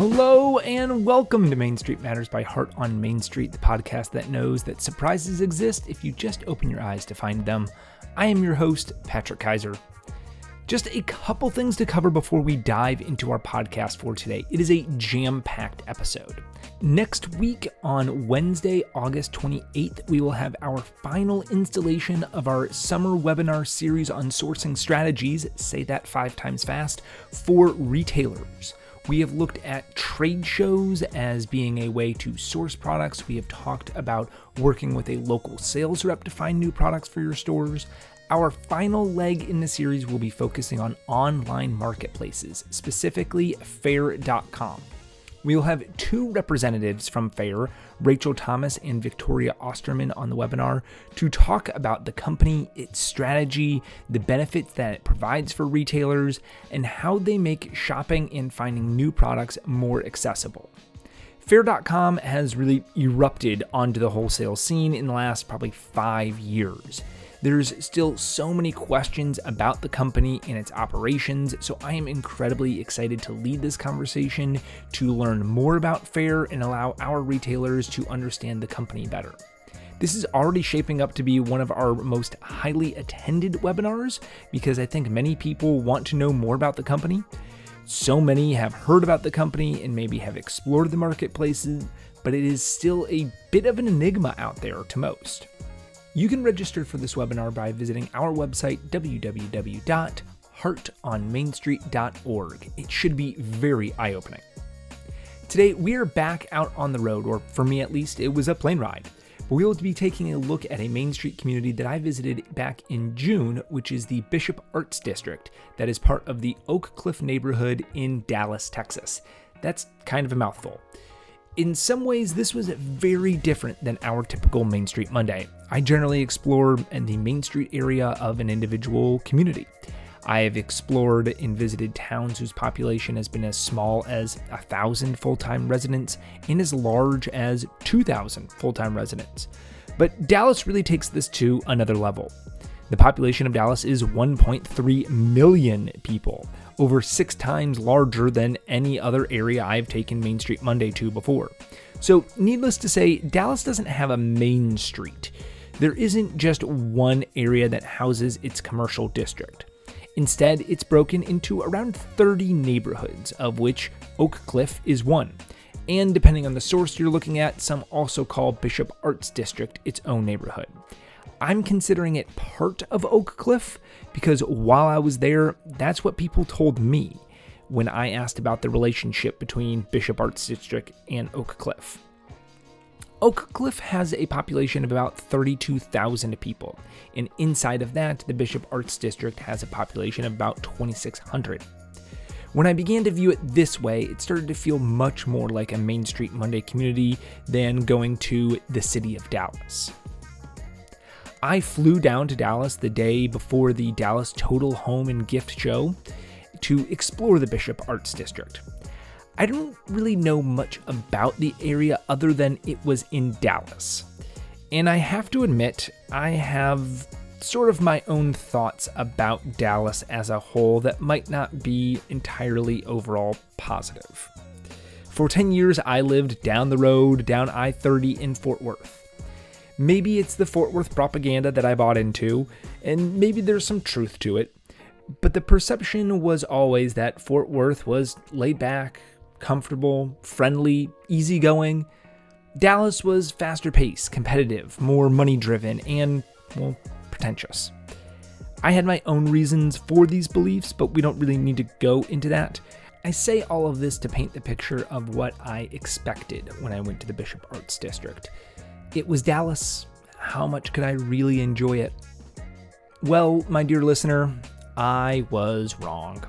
Hello and welcome to Main Street Matters by Heart on Main Street, the podcast that knows that surprises exist if you just open your eyes to find them. I am your host, Patrick Kaiser. Just a couple things to cover before we dive into our podcast for today. It is a jam-packed episode. Next week on Wednesday, August 28th, we will have our final installation of our summer webinar series on sourcing strategies, say that 5 times fast, for retailers. We have looked at trade shows as being a way to source products. We have talked about working with a local sales rep to find new products for your stores. Our final leg in the series will be focusing on online marketplaces, specifically Faire.com. We will have 2 representatives from Faire, Rachel Thomas and Victoria Osterman, on the webinar to talk about the company, its strategy, the benefits that it provides for retailers, and how they make shopping and finding new products more accessible. Faire.com has really erupted onto the wholesale scene in the last probably 5 years. There's still so many questions about the company and its operations, so I am incredibly excited to lead this conversation, to learn more about Faire and allow our retailers to understand the company better. This is already shaping up to be one of our most highly attended webinars because I think many people want to know more about the company. So many have heard about the company and maybe have explored the marketplaces, but it is still a bit of an enigma out there to most. You can register for this webinar by visiting our website, www.heartonmainstreet.org. It should be very eye-opening. Today, we are back out on the road, or for me at least, it was a plane ride. But we will be taking a look at a Main Street community that I visited back in June, which is the Bishop Arts District, that is part of the Oak Cliff neighborhood in Dallas, Texas. That's kind of a mouthful. In some ways, this was very different than our typical Main Street Monday. I generally explore in the Main Street area of an individual community. I have explored and visited towns whose population has been as small as 1,000 full-time residents and as large as 2,000 full-time residents. But Dallas really takes this to another level. The population of Dallas is 1.3 million people, over 6 times larger than any other area I've taken Main Street Monday to before. So, needless to say, Dallas doesn't have a main street. There isn't just one area that houses its commercial district. Instead, it's broken into around 30 neighborhoods, of which Oak Cliff is one. And depending on the source you're looking at, some also call Bishop Arts District its own neighborhood. I'm considering it part of Oak Cliff because while I was there, that's what people told me when I asked about the relationship between Bishop Arts District and Oak Cliff. Oak Cliff has a population of about 32,000 people, and inside of that, the Bishop Arts District has a population of about 2,600. When I began to view it this way, it started to feel much more like a Main Street Monday community than going to the city of Dallas. I flew down to Dallas the day before the Dallas Total Home and Gift Show to explore the Bishop Arts District. I don't really know much about the area other than it was in Dallas. And I have to admit, I have sort of my own thoughts about Dallas as a whole that might not be entirely overall positive. For 10 years, I lived down the road, down I-30 in Fort Worth. Maybe it's the Fort Worth propaganda that I bought into, and maybe there's some truth to it, but the perception was always that Fort Worth was laid back, comfortable, friendly, easygoing. Dallas was faster paced, competitive, more money driven, and, well, pretentious. I had my own reasons for these beliefs, but we don't really need to go into that. I say all of this to paint the picture of what I expected when I went to the Bishop Arts District. It was Dallas. How much could I really enjoy it? Well, my dear listener, I was wrong.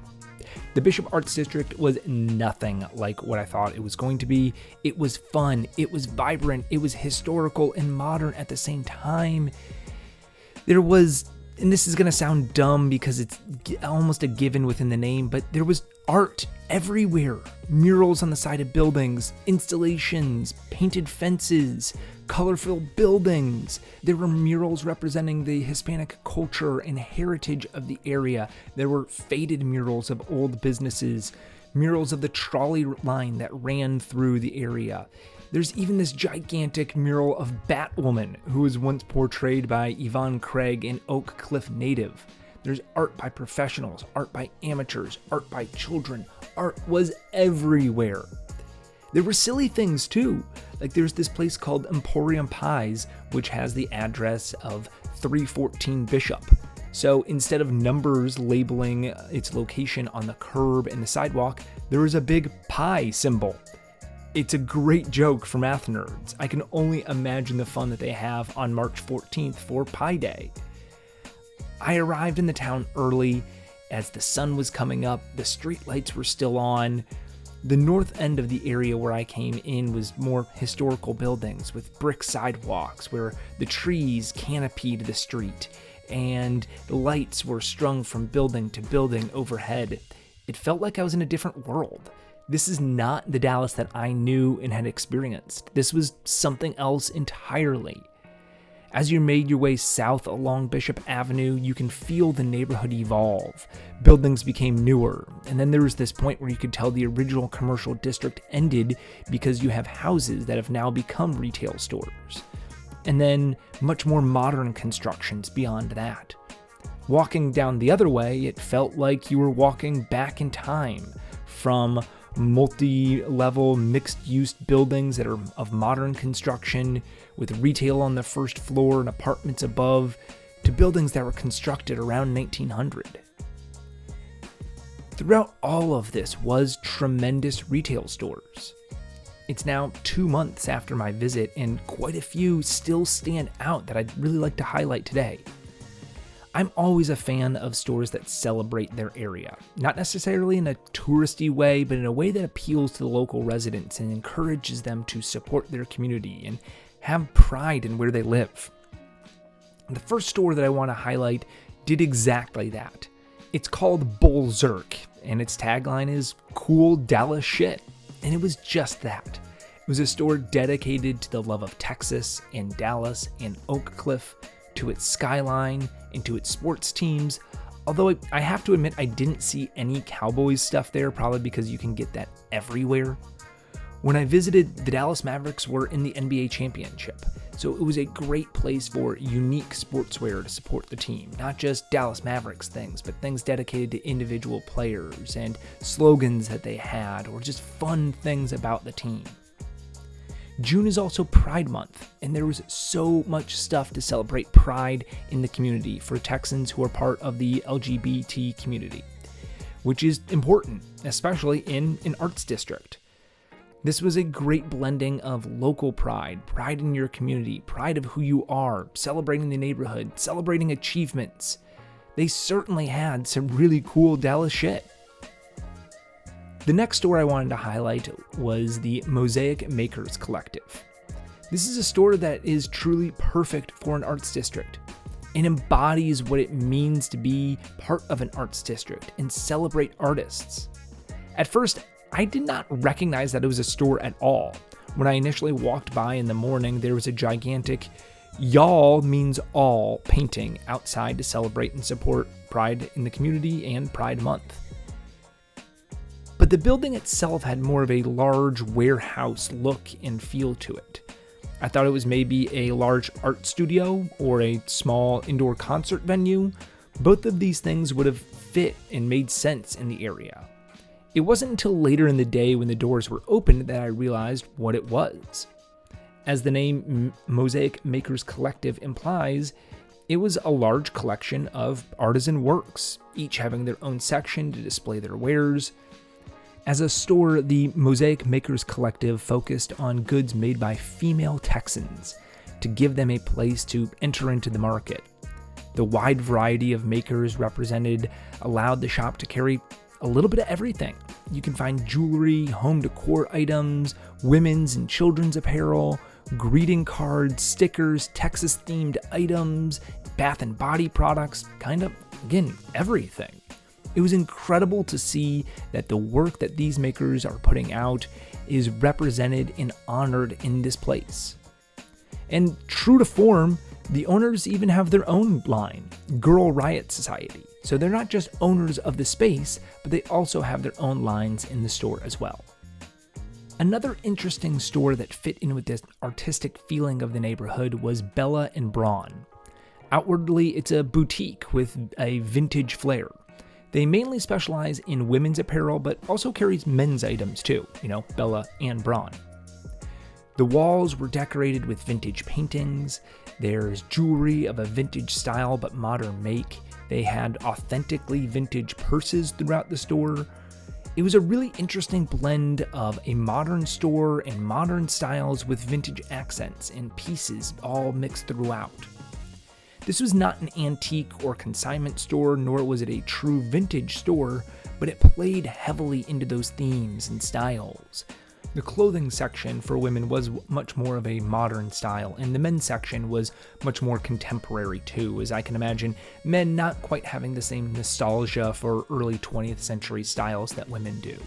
The Bishop Arts District was nothing like what I thought it was going to be. It was fun, it was vibrant, it was historical and modern at the same time. There was, and this is going to sound dumb because it's almost a given within the name, but there was art everywhere. Murals on the side of buildings, installations, painted fences, colorful buildings. There were murals representing the Hispanic culture and heritage of the area. There were faded murals of old businesses, murals of the trolley line that ran through the area. There's even this gigantic mural of Batwoman, who was once portrayed by Yvonne Craig, an Oak Cliff native. There's art by professionals, art by amateurs, art by children. Art was everywhere. There were silly things too. Like there's this place called Emporium Pies, which has the address of 314 Bishop. So instead of numbers labeling its location on the curb and the sidewalk, there is a big pie symbol. It's a great joke for math nerds. I can only imagine the fun that they have on March 14th for Pi Day. I arrived in the town early as the sun was coming up, the street lights were still on. The north end of the area where I came in was more historical buildings with brick sidewalks where the trees canopied the street and the lights were strung from building to building overhead. It felt like I was in a different world. This is not the Dallas that I knew and had experienced. This was something else entirely. As you made your way south along Bishop Avenue, you can feel the neighborhood evolve. Buildings became newer, and then there was this point where you could tell the original commercial district ended because you have houses that have now become retail stores. And then much more modern constructions beyond that. Walking down the other way, it felt like you were walking back in time from multi-level mixed-use buildings that are of modern construction with retail on the first floor and apartments above to buildings that were constructed around 1900. Throughout all of this was tremendous retail stores. It's now 2 months after my visit and quite a few still stand out that I'd really like to highlight today. I'm always a fan of stores that celebrate their area, not necessarily in a touristy way, but in a way that appeals to the local residents and encourages them to support their community and have pride in where they live. The first store that I want to highlight did exactly that. It's called Bull Zerk, and its tagline is "Cool Dallas Shit," and it was just that. It was a store dedicated to the love of Texas and Dallas and Oak Cliff, to its skyline, and to its sports teams. Although I have to admit I didn't see any Cowboys stuff there, probably because you can get that everywhere. When I visited, the Dallas Mavericks were in the NBA championship, so it was a great place for unique sportswear to support the team. Not just Dallas Mavericks things, but things dedicated to individual players and slogans that they had, or just fun things about the team. June is also Pride Month, and there was so much stuff to celebrate pride in the community for Texans who are part of the LGBT community, which is important, especially in an arts district. This was a great blending of local pride, pride in your community, pride of who you are, celebrating the neighborhood, celebrating achievements. They certainly had some really cool Dallas shit. The next store I wanted to highlight was the Mosaic Makers Collective. This is a store that is truly perfect for an arts district. It embodies what it means to be part of an arts district and celebrate artists. At first, I did not recognize that it was a store at all. When I initially walked by in the morning, there was a gigantic "Y'all means all" painting outside to celebrate and support pride in the community and Pride Month. But the building itself had more of a large warehouse look and feel to it. I thought it was maybe a large art studio or a small indoor concert venue. Both of these things would have fit and made sense in the area. It wasn't until later in the day when the doors were opened that I realized what it was. As the name Mosaic Makers Collective implies, it was a large collection of artisan works, each having their own section to display their wares. As a store, the Mosaic Makers Collective focused on goods made by female Texans to give them a place to enter into the market. The wide variety of makers represented allowed the shop to carry a little bit of everything. You can find jewelry, home decor items, women's and children's apparel, greeting cards, stickers, Texas-themed items, bath and body products, kind of, again, everything. It was incredible to see that the work that these makers are putting out is represented and honored in this place. And true to form, the owners even have their own line, Girl Riot Society. So they're not just owners of the space, but they also have their own lines in the store as well. Another interesting store that fit in with this artistic feeling of the neighborhood was Bella and Braun. Outwardly, it's a boutique with a vintage flair. They mainly specialize in women's apparel, but also carries men's items too, Bella and Braun. The walls were decorated with vintage paintings. There's jewelry of a vintage style but modern make. They had authentically vintage purses throughout the store. It was a really interesting blend of a modern store and modern styles with vintage accents and pieces all mixed throughout. This was not an antique or consignment store, nor was it a true vintage store, but it played heavily into those themes and styles. The clothing section for women was much more of a modern style, and the men's section was much more contemporary too, as I can imagine men not quite having the same nostalgia for early 20th century styles that women do.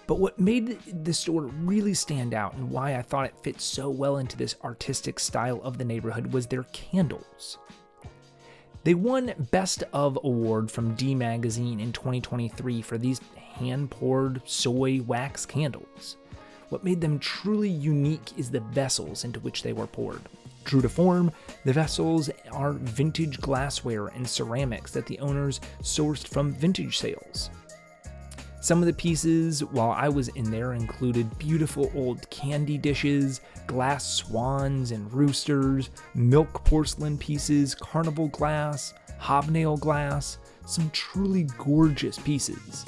But what made the store really stand out and why I thought it fit so well into this artistic style of the neighborhood was their candles. They won Best of Award from D Magazine in 2023 for these hand-poured soy wax candles. What made them truly unique is the vessels into which they were poured. True to form, the vessels are vintage glassware and ceramics that the owners sourced from vintage sales. Some of the pieces, while I was in there, included beautiful old candy dishes, glass swans and roosters, milk porcelain pieces, carnival glass, hobnail glass, some truly gorgeous pieces.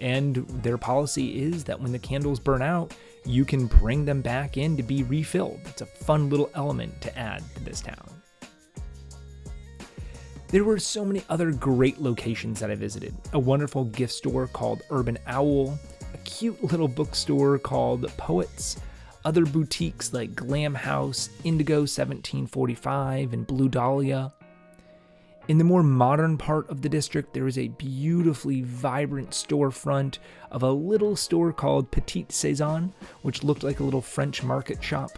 And their policy is that when the candles burn out, you can bring them back in to be refilled. It's a fun little element to add to this town. There were so many other great locations that I visited. A wonderful gift store called Urban Owl, a cute little bookstore called Poets, other boutiques like Glam House, Indigo 1745, and Blue Dahlia. In the more modern part of the district, there is a beautifully vibrant storefront of a little store called Petite Saison, which looked like a little French market shop.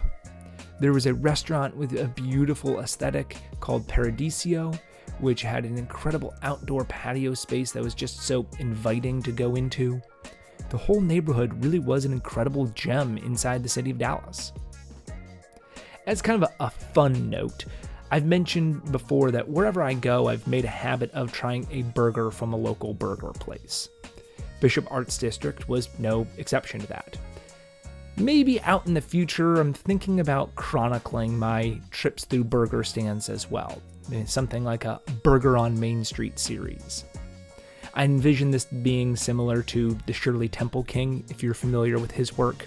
There was a restaurant with a beautiful aesthetic called Paradiso, which had an incredible outdoor patio space that was just so inviting to go into. The whole neighborhood really was an incredible gem inside the city of Dallas. As kind of a fun note, I've mentioned before that wherever I go, I've made a habit of trying a burger from a local burger place. Bishop Arts District was no exception to that. Maybe out in the future, I'm thinking about chronicling my trips through burger stands as well. Something like a Burger on Main Street series. I envision this being similar to the Shirley Temple King, if you're familiar with his work.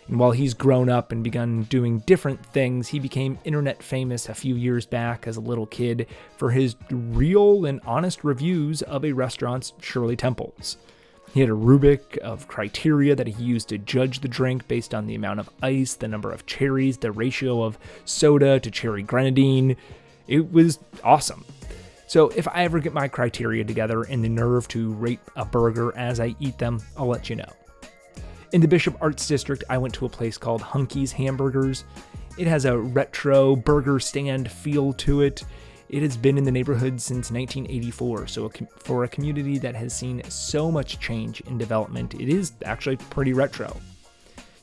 And while he's grown up and begun doing different things, he became internet famous a few years back as a little kid for his real and honest reviews of a restaurant's Shirley Temples. He had a rubric of criteria that he used to judge the drink based on the amount of ice, the number of cherries, the ratio of soda to cherry grenadine. It was awesome. So if I ever get my criteria together and the nerve to rate a burger as I eat them, I'll let you know. In the Bishop Arts District, I went to a place called Hunky's Hamburgers. It has a retro burger stand feel to it. It has been in the neighborhood since 1984, so for a community that has seen so much change in development, it is actually pretty retro.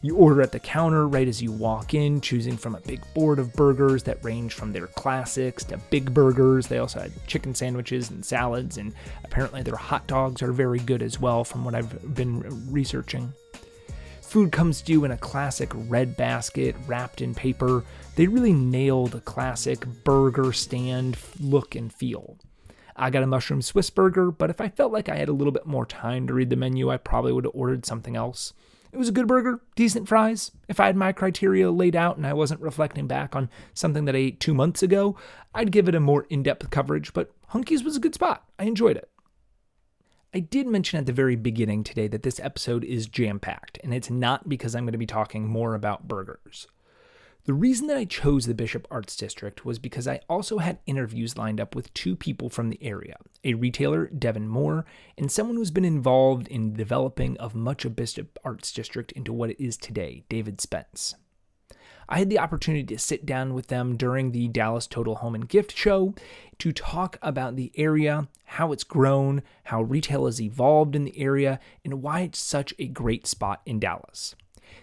You order at the counter right as you walk in, choosing from a big board of burgers that range from their classics to big burgers. They also had chicken sandwiches and salads, and apparently their hot dogs are very good as well from what I've been researching. Food comes to you in a classic red basket wrapped in paper. They really nail the classic burger stand look and feel. I got a mushroom Swiss burger, but if I felt like I had a little bit more time to read the menu, I probably would have ordered something else. It was a good burger, decent fries. If I had my criteria laid out and I wasn't reflecting back on something that I ate 2 months ago, I'd give it a more in-depth coverage, but Hunky's was a good spot. I enjoyed it. I did mention at the very beginning today that this episode is jam-packed, and it's not because I'm going to be talking more about burgers. The reason that I chose the Bishop Arts District was because I also had interviews lined up with 2 people from the area, a retailer, Devin Moore, and someone who's been involved in the developing of much of Bishop Arts District into what it is today, David Spence. I had the opportunity to sit down with them during the Dallas Total Home and Gift Show to talk about the area, how it's grown, how retail has evolved in the area, and why it's such a great spot in Dallas.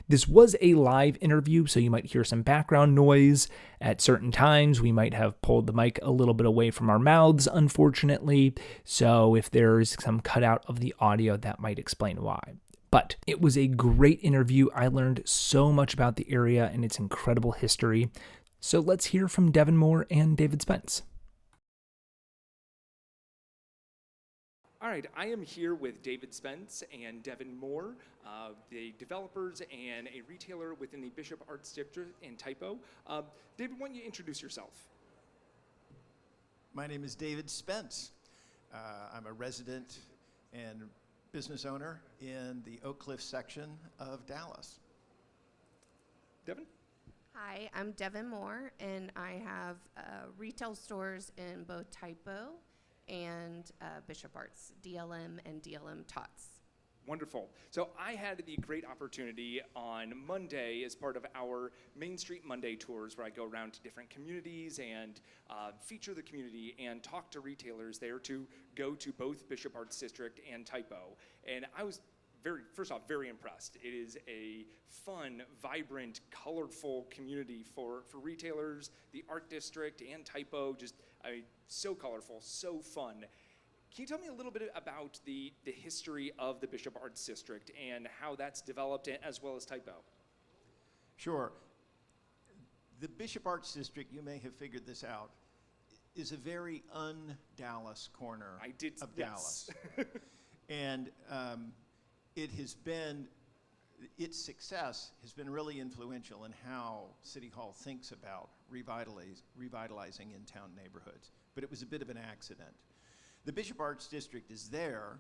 This was a live interview, so you might hear some background noise. At certain times, we might have pulled the mic a little bit away from our mouths, unfortunately. So if there's some cutout of the audio, that might explain why. But it was a great interview. I learned so much about the area and its incredible history. So let's hear from Devin Moore and David Spence. All right, I am here with David Spence and Devin Moore, the developers and a retailer within the Bishop Arts District in Typo. David, why don't you introduce yourself? My name is David Spence. I'm a resident and business owner in the Oak Cliff section of Dallas. Devin? Hi, I'm Devin Moore, and I have retail stores in both Typo and Bishop Arts, DLM and DLM Tots. Wonderful. So I had the great opportunity on Monday as part of our Main Street Monday tours, where I go around to different communities and feature the community and talk to retailers there to go to both Bishop Arts District and Typo. And I was first off, very impressed. It is a fun, vibrant, colorful community for retailers, the art district and Typo, so colorful, so fun. Can you tell me a little bit about the history of the Bishop Arts District and how that's developed, as well as Typo? Sure. The Bishop Arts District, you may have figured this out, is a very un-Dallas corner of Dallas. And its success has been really influential in how City Hall thinks about revitalizing in-town neighborhoods. But it was a bit of an accident. The Bishop Arts District is there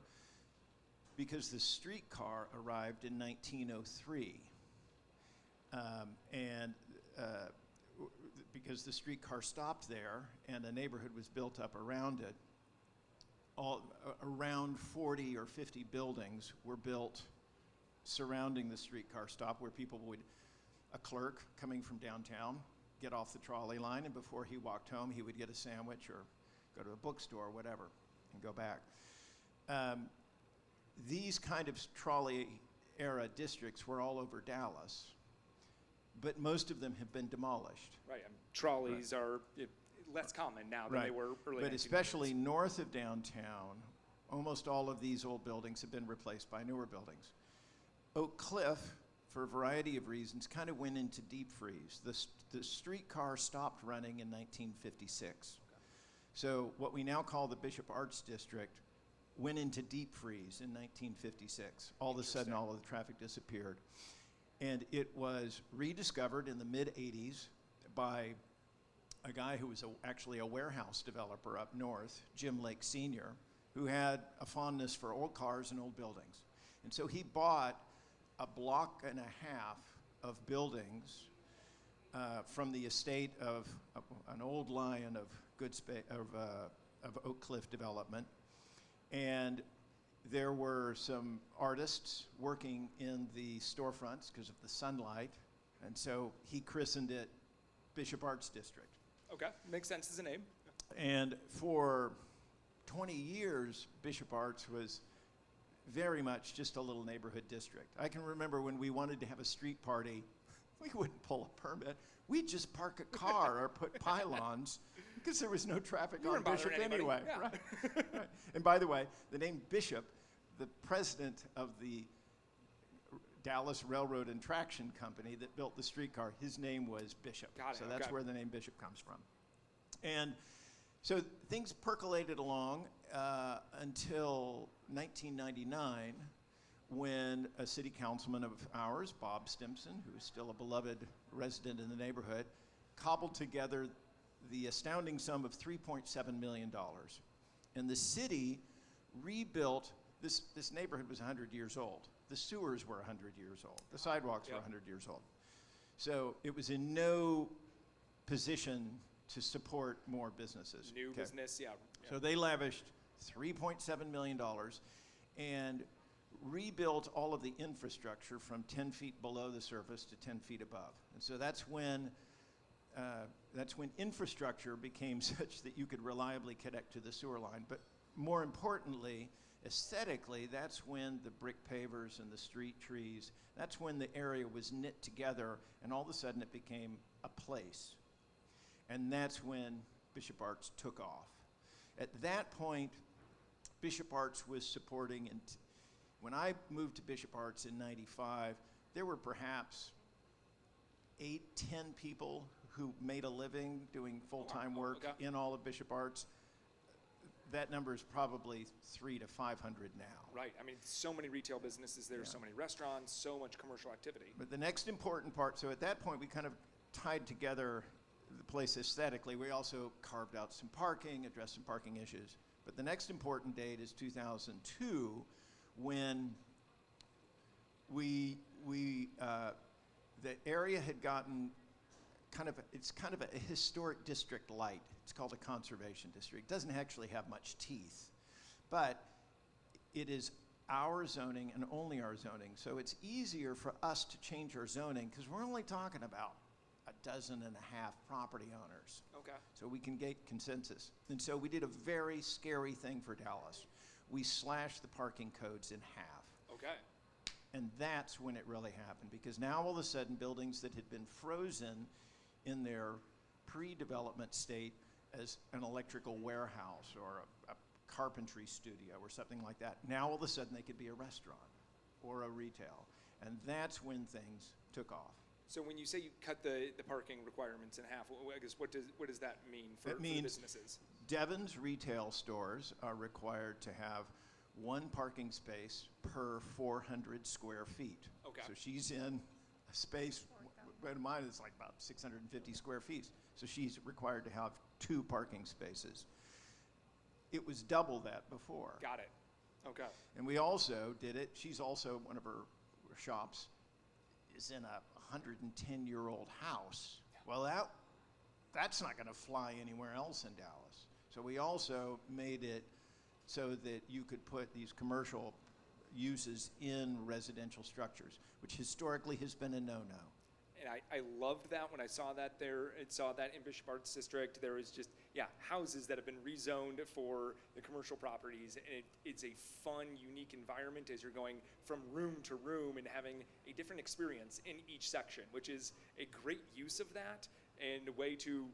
because the streetcar arrived in 1903. Because the streetcar stopped there and a neighborhood was built up around it, around 40 or 50 buildings were built surrounding the streetcar stop, where a clerk coming from downtown, get off the trolley line, and before he walked home, he would get a sandwich or go to a bookstore, whatever, and go back. These kind of trolley era districts were all over Dallas, but most of them have been demolished. Right, trolleys are less common now than they were early. But especially north of downtown, almost all of these old buildings have been replaced by newer buildings. Oak Cliff, for a variety of reasons, kind of went into deep freeze. The streetcar stopped running in 1956. Okay. So what we now call the Bishop Arts District went into deep freeze in 1956. All of a sudden, all of the traffic disappeared. And it was rediscovered in the mid-'80s by a guy who was actually a warehouse developer up north, Jim Lake Sr., who had a fondness for old cars and old buildings. And so he bought a block and a half of buildings from the estate of an old lion of Oak Cliff development. And there were some artists working in the storefronts because of the sunlight. And so he christened it Bishop Arts District. Okay, makes sense as a name. And for 20 years, Bishop Arts was very much just a little neighborhood district. I can remember when we wanted to have a street party, we wouldn't pull a permit. We'd just park a car or put pylons because there was no traffic on Bishop anyway. Yeah. Right. Right. And by the way, the name Bishop, the president of the Dallas Railroad and Traction Company that built the streetcar, his name was Bishop. So that's where the name Bishop comes from. And so things percolated along until 1999, when a city councilman of ours, Bob Stimson, who is still a beloved resident in the neighborhood, cobbled together the astounding sum of $3.7 million. And the city rebuilt, this neighborhood was 100 years old. The sewers were 100 years old. The sidewalks were 100 years old. So it was in no position to support more businesses. New business, yeah. So they lavished $3.7 million and rebuilt all of the infrastructure from 10 feet below the surface to 10 feet above. And so that's when infrastructure became such that you could reliably connect to the sewer line. But more importantly, aesthetically, that's when the brick pavers and the street trees, that's when the area was knit together, and all of a sudden it became a place. And that's when Bishop Arts took off. At that point, Bishop Arts was supporting, and when I moved to Bishop Arts in '95, there were perhaps 8, 10 people who made a living doing full-time work in all of Bishop Arts. That number is probably 300 to 500 now. Right. I mean, so many retail businesses there, so many restaurants, so much commercial activity. But the next important part, so at that point we kind of tied together the place aesthetically. We also carved out some parking, addressed some parking issues. But the next important date is 2002, when the area had gotten it's kind of a historic district light. It's called a conservation district. It doesn't actually have much teeth, but it is our zoning and only our zoning. So it's easier for us to change our zoning because we're only talking about 12.5 property owners. Okay. So we can get consensus. And so we did a very scary thing for Dallas. We slashed the parking codes in half. Okay. And that's when it really happened, because now all of a sudden buildings that had been frozen in their pre-development state as an electrical warehouse or a carpentry studio or something like that, now all of a sudden they could be a restaurant or a retail. And that's when things took off. So when you say you cut the parking requirements in half, I guess what does that mean for the businesses? Devon's retail stores are required to have one parking space per 400 square feet. Okay. So she's in a space, mine is like about 650 square feet. So she's required to have 2 parking spaces. It was double that before. Got it. Okay. And we also did it, she's also, one of her shops is in a 110-year-old house. Well, that's not going to fly anywhere else in Dallas. So we also made it so that you could put these commercial uses in residential structures, which historically has been a no-no. And I loved that when I saw that there. I saw that in Bishop Arts District. There was just, houses that have been rezoned for the commercial properties. And it's a fun, unique environment as you're going from room to room and having a different experience in each section, which is a great use of that and a way to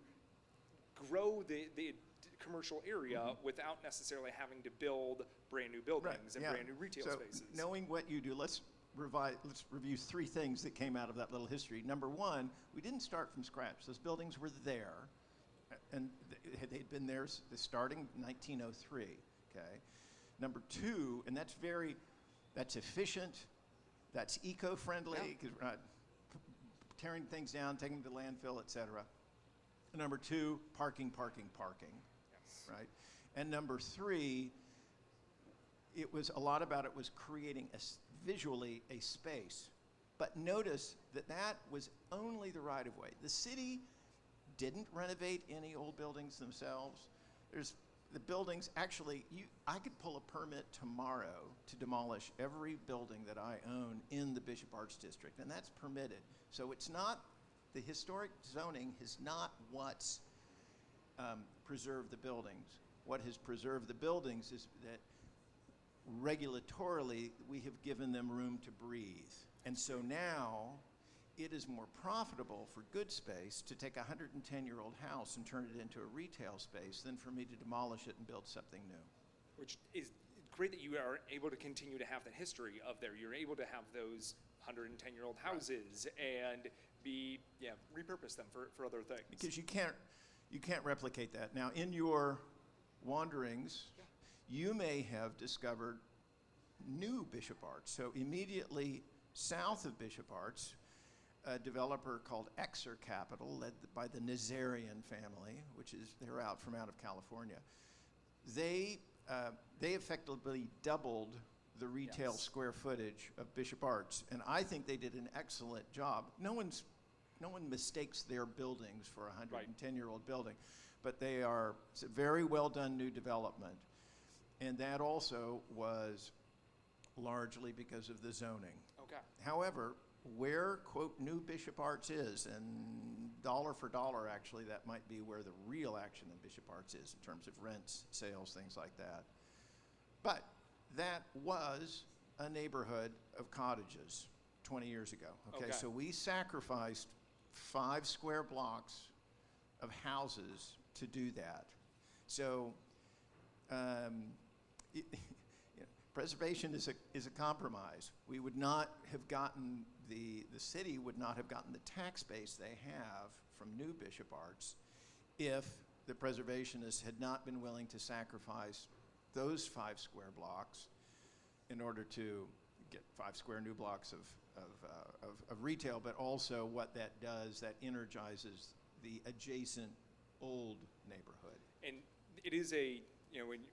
grow the commercial area without necessarily having to build brand new buildings and brand new retail spaces. Knowing what you do, let's review 3 things that came out of that little history. Number 1, we didn't start from scratch. Those buildings were there, and they'd been there starting 1903. Okay. Number 2, and that's efficient, that's eco-friendly because we're not tearing things down, taking them to landfill, et cetera. Number 2, parking. Yes. Right? And number 3, a lot about it was creating visually a space. But notice that was only the right-of-way. The city didn't renovate any old buildings themselves. There's the buildings, actually, I could pull a permit tomorrow to demolish every building that I own in the Bishop Arts District, and that's permitted. So it's not, the historic zoning is not what's preserved the buildings. What has preserved the buildings is that regulatorily we have given them room to breathe. And so now it is more profitable for good space to take a 110-year-old house and turn it into a retail space than for me to demolish it and build something new. Which is great that you are able to continue to have the history of there. You're able to have those 110-year-old houses and repurpose them for other things. Because you can't replicate that. Now, in your wanderings, you may have discovered new Bishop Arts. So immediately south of Bishop Arts, a developer called Exer Capital, led by the Nazarian family, they're out of California. They effectively doubled the retail square footage of Bishop Arts, and I think they did an excellent job. No one mistakes their buildings for a 110-year-old building, but it's a very well done new development. And that also was largely because of the zoning. Okay. However, where, quote, new Bishop Arts is, and dollar for dollar, actually, that might be where the real action in Bishop Arts is in terms of rents, sales, things like that. But that was a neighborhood of cottages 20 years ago. Okay, so we sacrificed 5 square blocks of houses to do that. So preservation is a compromise. We would not have gotten the city would not have gotten the tax base they have from new Bishop Arts if the preservationists had not been willing to sacrifice those 5 square blocks in order to get 5 square new blocks of retail, but also what that does, that energizes the adjacent old neighborhood. And it is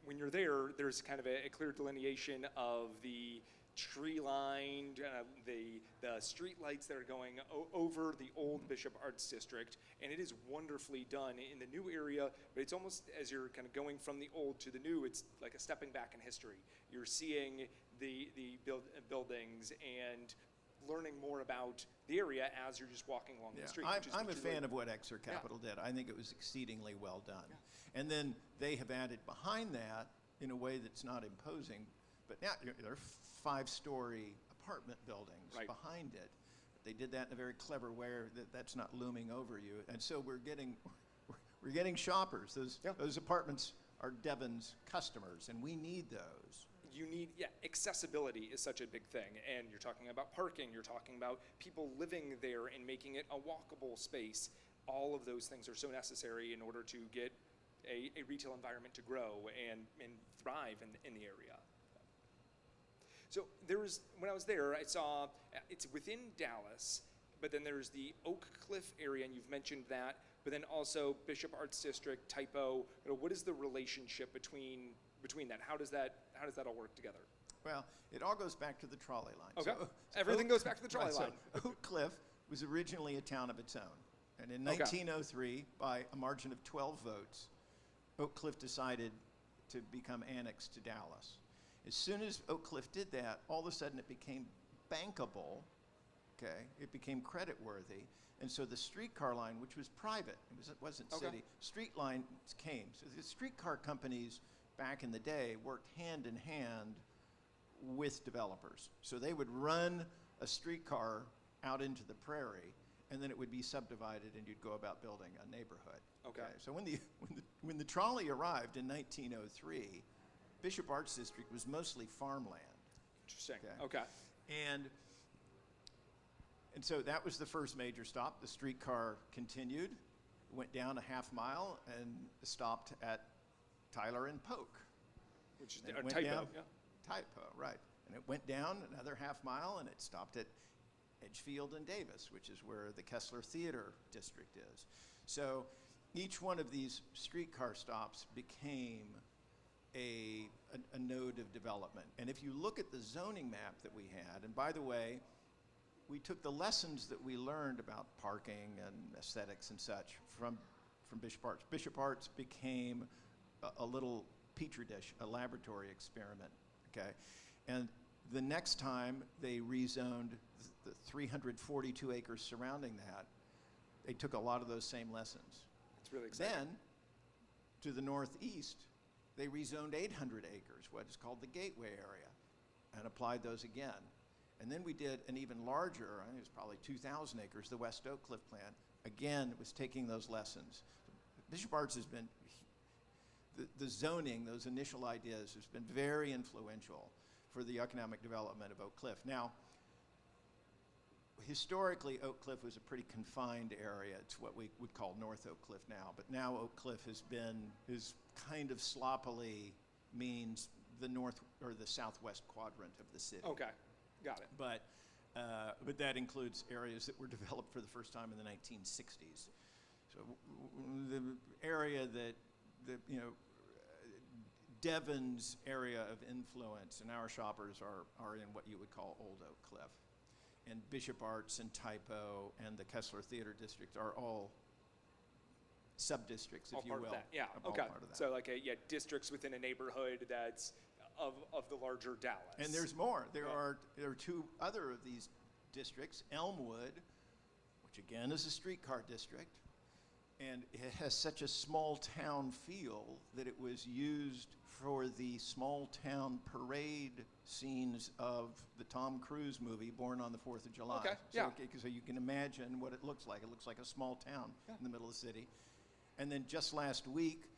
when you're there, there's kind of a clear delineation of the tree-lined, the street lights that are going over the old Bishop Arts District, and it is wonderfully done in the new area, but it's almost as you're kind of going from the old to the new, it's like a stepping back in history. You're seeing the buildings and learning more about the area as you're just walking along the street. I'm a fan of what Exeter Capital did. I think it was exceedingly well done. Yeah. And then they have added behind that in a way that's not imposing, but now there are 5-story apartment buildings behind it. They did that in a very clever way that's not looming over you. And so we're getting shoppers. Those apartments are Devon's customers, and we need those. Accessibility is such a big thing, and you're talking about parking, you're talking about people living there and making it a walkable space. All of those things are so necessary in order to get a retail environment to grow and thrive in the area. So when I was there, I saw it's within Dallas, but then there's the Oak Cliff area, and you've mentioned that, but then also Bishop Arts District, Typo. What is the relationship between that? How does that all work together? Well, it all goes back to the trolley line. Okay. So Everything goes back to the trolley line. So Oak Cliff was originally a town of its own. And in 1903, by a margin of 12 votes, Oak Cliff decided to become annexed to Dallas. As soon as Oak Cliff did that, all of a sudden it became bankable, okay? It became credit-worthy. And so the streetcar line, which was private, it wasn't city, street lines came. So the streetcar companies back in the day worked hand in hand with developers. So they would run a streetcar out into the prairie, and then it would be subdivided, and you'd go about building a neighborhood. Okay. So when the trolley arrived in 1903, Bishop Arts District was mostly farmland. Interesting. Okay. And so that was the first major stop. The streetcar continued, went down a half mile, and stopped at Tyler and Polk. Which is Typo, right. And it went down another half mile, and it stopped at Edgefield and Davis, which is where the Kessler Theater District is. So each one of these streetcar stops became a node of development. And if you look at the zoning map that we had, and by the way, we took the lessons that we learned about parking and aesthetics and such from Bishop Arts. Bishop Arts became a little petri dish, a laboratory experiment, okay? And the next time they rezoned the 342 acres surrounding that, they took a lot of those same lessons. It's really exciting. Then, to the northeast, they rezoned 800 acres, what is called the Gateway area, and applied those again. And then we did an even larger, I think it was probably 2,000 acres, the West Oak Cliff plan. Again, it was taking those lessons. Bishop Arts has been, the zoning, those initial ideas, has been very influential for the economic development of Oak Cliff. Now, historically, Oak Cliff was a pretty confined area. It's what we would call North Oak Cliff now. But now Oak Cliff is kind of sloppily means the north or the southwest quadrant of the city. Okay, got it. But that includes areas that were developed for the first time in the 1960s. So the area that Devon's area of influence, and our shoppers are in what you would call Old Oak Cliff. And Bishop Arts and Typo and the Kessler Theater District are all sub-districts, if you will. Part of that. Yeah, all okay. part of that. So like districts within a neighborhood that's of the larger Dallas. And there's more. There Yeah. are two other of these districts, Elmwood, which again is a streetcar district, and it has such a small town feel that it was used for the small town parade scenes of the Tom Cruise movie Born on the 4th of July. Okay, So, yeah. so you can imagine what it looks like. It looks like a small town in the middle of the city. And then just last week,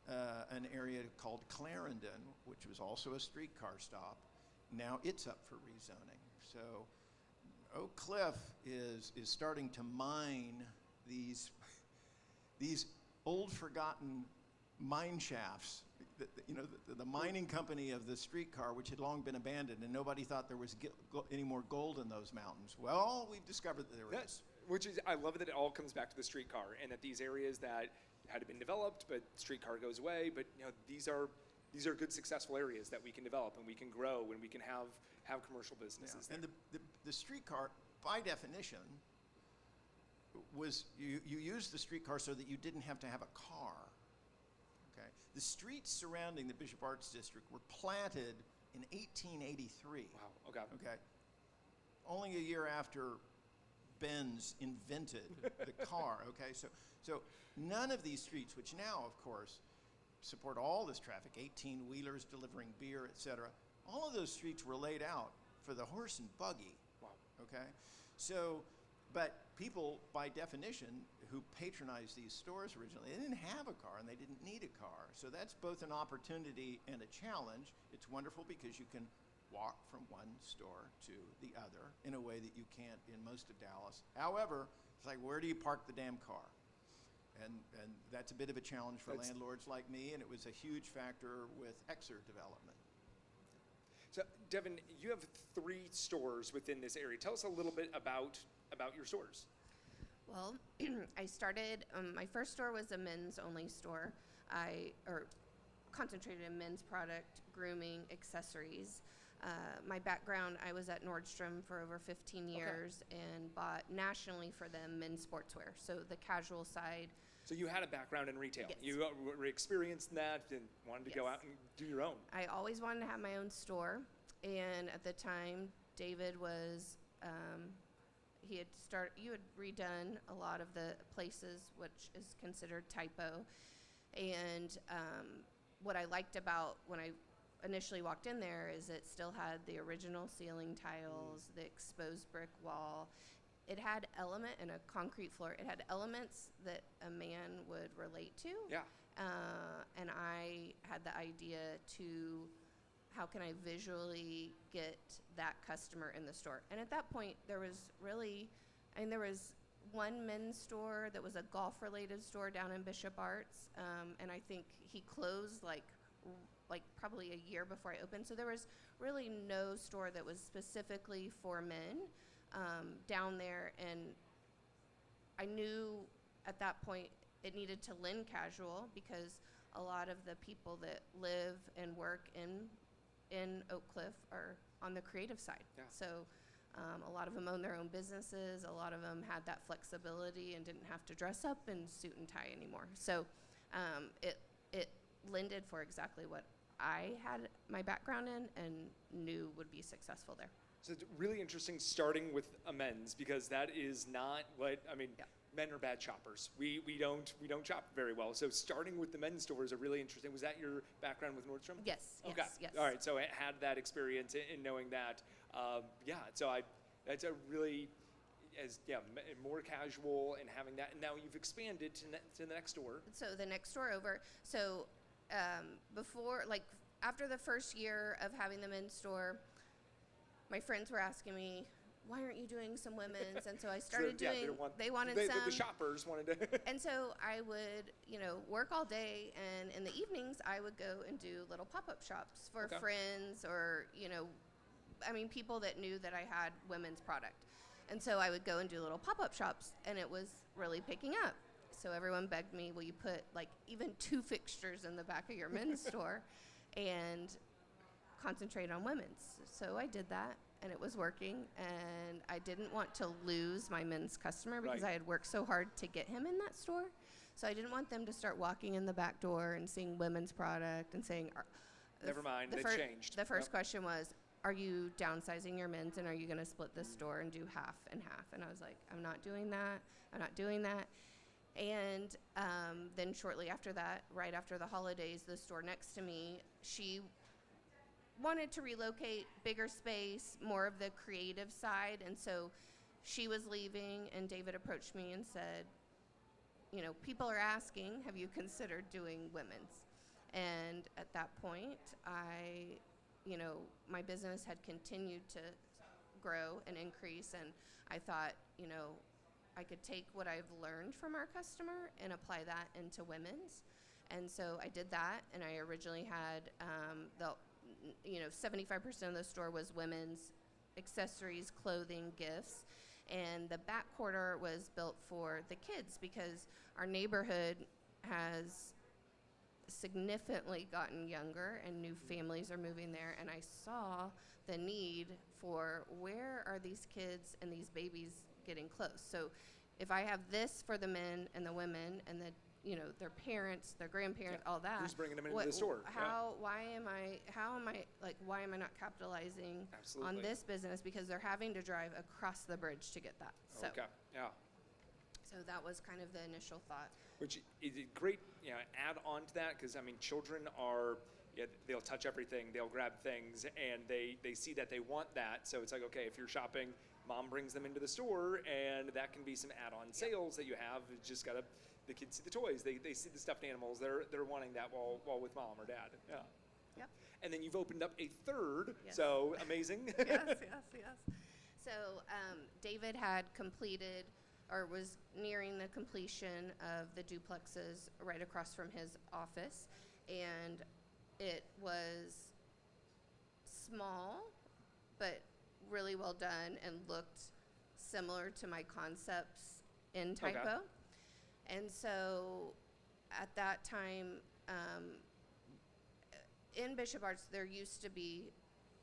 an area called Clarendon, which was also a streetcar stop, now it's up for rezoning. So Oak Cliff is starting to mine these old forgotten mine shafts. The mining company of the streetcar, which had long been abandoned, and nobody thought there was any more gold in those mountains. Well, we've discovered that there is. Which is, I love that it all comes back to the streetcar, and that these areas that had been developed, but streetcar goes away. But these are good, successful areas that we can develop and we can grow and we can have commercial businesses. And the streetcar, by definition, was you used the streetcar so that you didn't have to have a car. Okay, the streets surrounding the Bishop Arts District were platted in 1883. Wow. Okay. Okay, only a year after Benz invented the car. Okay, so none of these streets, which now, of course, support all this traffic, 18-wheelers delivering beer, etc. All of those streets were laid out for the horse and buggy. Wow. Okay, so, but people, by definition, who patronized these stores originally, they didn't have a car and they didn't need a car. So that's both an opportunity and a challenge. It's wonderful because you can walk from one store to the other in a way that you can't in most of Dallas. However, it's like, where do you park the damn car? And that's a bit of a challenge for landlords like me, and it was a huge factor with Exer development. So, Devin, you have 3 stores within this area. Tell us a little bit about your stores. Well, I started, my first store was a men's only store. I concentrated in men's product, grooming, accessories. My background, I was at Nordstrom for over 15 years and bought nationally for them men's sportswear. So the casual side. So you had a background in retail. Yes. You were experienced in that and wanted to go Yes. out and do your own. I always wanted to have my own store. And at the time, David was, you had redone a lot of the places, which is considered typo. And what I liked about when I initially walked in there is it still had the original ceiling tiles, the exposed brick wall. It had and a concrete floor. It had elements that a man would relate to. Yeah. And I had the idea to how can I visually get that customer in the store. And at that point, there was one men's store that was a golf-related store down in Bishop Arts, and I think he closed like probably a year before I opened. So there was really no store that was specifically for men down there, and I knew at that point it needed to lend casual because a lot of the people that live and work in Oak Cliff are on the creative side. Yeah. So a lot of them own their own businesses. A lot of them had that flexibility and didn't have to dress up in suit and tie anymore. So it lended for exactly what I had my background in and knew would be successful there. So it's really interesting starting with a men's, because that is not what, Yeah. men are bad shoppers. We don't shop very well. So starting with the men's stores are really interesting. Was that your background with Nordstrom? Yes, Okay. yes. All right. So it had that experience in knowing that. So that's a really, more casual and having that. And now you've expanded to the next store. So the next door over. So after the first year of having the men's store, my friends were asking me, why aren't you doing some women's? And so I started doing, they wanted some. The shoppers wanted to. And so I would, work all day, and in the evenings I would go and do little pop-up shops for friends or, people that knew that I had women's product. And so I would go and do little pop-up shops, and it was really picking up. So everyone begged me, will you put even 2 fixtures in the back of your men's store and concentrate on women's? So I did that, and it was working, and I didn't want to lose my men's customer because I had worked so hard to get him in that store. So I didn't want them to start walking in the back door and seeing women's product and saying, never mind, they changed. The first Yep. question was, are you downsizing your men's and are you going to split this store and do half and half? And I was like, I'm not doing that. I'm not doing that. And then shortly after that, right after the holidays, the store next to me, she wanted to relocate, bigger space, more of the creative side. And so she was leaving, and David approached me and said, you know, people are asking, have you considered doing women's? And at that point, my business had continued to grow and increase, and I thought, you know, I could take what I've learned from our customer and apply that into women's. And so I did that, and I originally had 75% of the store was women's accessories, clothing, gifts, and the back quarter was built for the kids because our neighborhood has significantly gotten younger and new families are moving there, and I saw the need for where are these kids and these babies getting close. So if I have this for the men and the women and their parents, their grandparents, all that. Who's bringing them into the store? Why am I not capitalizing Absolutely. on this business, because they're having to drive across the bridge to get that. So, Okay, yeah. so that was kind of the initial thought. Which is a great, add on to that, because, children are, they'll touch everything, they'll grab things, and they see that they want that. So it's like, okay, if you're shopping, mom brings them into the store, and that can be some add-on sales that you have. It's just got to, the kids see the toys, they see the stuffed animals, they're wanting that while with mom or dad. Yeah. Yep. And then you've opened up a third, Yes. so amazing. yes. So David had completed, or was nearing the completion of the duplexes right across from his office, and it was small, but really well done and looked similar to my concepts in Typo. Okay. And so at that time, in Bishop Arts, there used to be